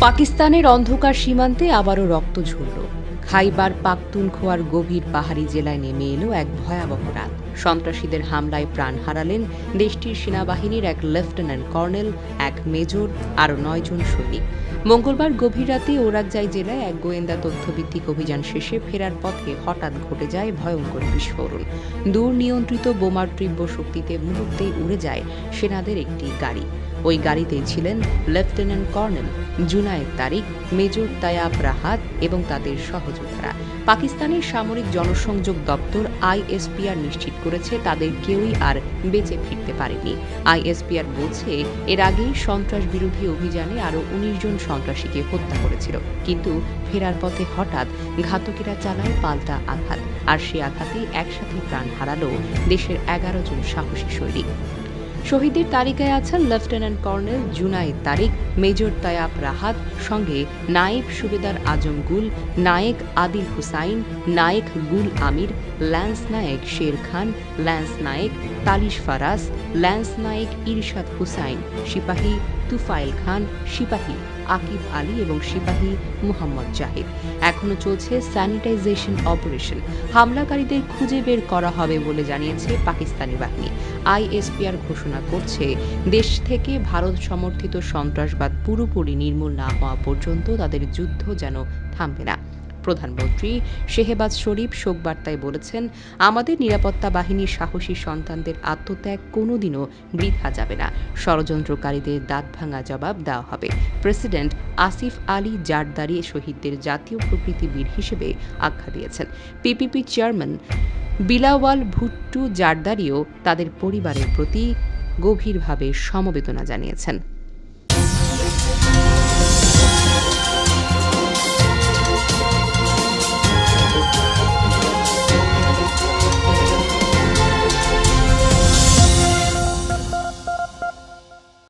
পাকিস্তানের অন্ধকার সীমান্তে আবারও রক্ত ঝরল। খাইবার পাখতুনখোয়ার গভীর পাহাড়ি জেলায় নেমে এলো এক ভয়াবহ রাত। সন্ত্রাসীদের হামলায় প্রাণ হারালেন দেশটির সেনাবাহিনীর এক লেফটেন্যান্ট কর্নেল, এক মেজর, আরও ৯ জন সৈনিক। মঙ্গলবার গভীর রাতে ওরাকজাই জেলায় এক গোয়েন্দা তথ্যভিত্তিক অভিযান শেষে ফেরার পথে হঠাৎ ঘটে যায় ভয়ঙ্কর বিস্ফোরণ। দূর নিয়ন্ত্রিত বোমার তীব্র শক্তিতে মুহূর্তেই উড়ে যায় সেনাদের একটি গাড়ি। ওই গাড়িতে ছিলেন লেফটেন্যান্ট কর্নেল জুনায়েদ তারিক, মেজর তায়াব রাহাত এবং তাদের সহযোদ্ধারা। পাকিস্তানের সামরিক জনসংযোগ দপ্তর আইএসপিআর নিশ্চিত করেছে তাদের কেউই আর বেঁচে ফিরতে পারেনি। আইএসপিআর বলছে এর আগেই সন্ত্রাস বিরোধী অভিযানে আরও ১৯ জন সন্ত্রাসীকে হত্যা করেছিল, কিন্তু ফেরার পথে হঠাৎ ঘাতকেরা চালায় পাল্টা আঘাত, আর সে আঘাতেই একসাথে প্রাণ হারালো দেশের ১১ জন সাহসী সৈনিক। শহীদের তালিকায় আছেন লেফটেন্যান্ট কর্নেল জুনায়েদ তারিক, মেজর তায়াব রাহাত, সঙ্গে নায়েব সুবেদার আজম গুল, Naik Adil Hussain, Naik Gul Amir, lance Naik Sher Khan, lance Naik Talish Faras, lance Naik Irshad Hussain, সিপাহী তুফাইল খান, সিপাহী আকিব আলী এবং সিপাহী মুহাম্মদ জাহিদ। এখনও চলছে স্যানিটাইজেশন অপারেশন। হামলাকারীদের খুঁজে বের করা হবে বলে জানিয়েছে পাকিস্তানি বাহিনী। আইএসপিআর ঘোষণা করছে, দেশ থেকে ভারত সমর্থিত সন্ত্রাসবাদ পুরোপুরি নির্মূল না হওয়া পর্যন্ত তাদের যুদ্ধ যেন থামবে না। প্রধানমন্ত্রী শেহবাজ শরীফ শোকবার্তায় বলেছেন, আমাদের নিরাপত্তা বাহিনীর সাহসী সন্তানদের আত্মত্যাগ কোনোদিনও বৃথা যাবে না। ষড়যন্ত্রকারীদের দাঁতভাঙা জবাব দেওয়া হবে। প্রেসিডেন্ট আসিফ আলী জারদারি শহীদদের জাতীয় প্রকৃতি বীর হিসেবে আখ্যা দিয়েছেন। পিপিপি চেয়ারম্যান বিলাওয়াল ভুট্টো জারদারিও তাদের পরিবারের প্রতি গভীরভাবে সমবেদনা জানিয়েছেন।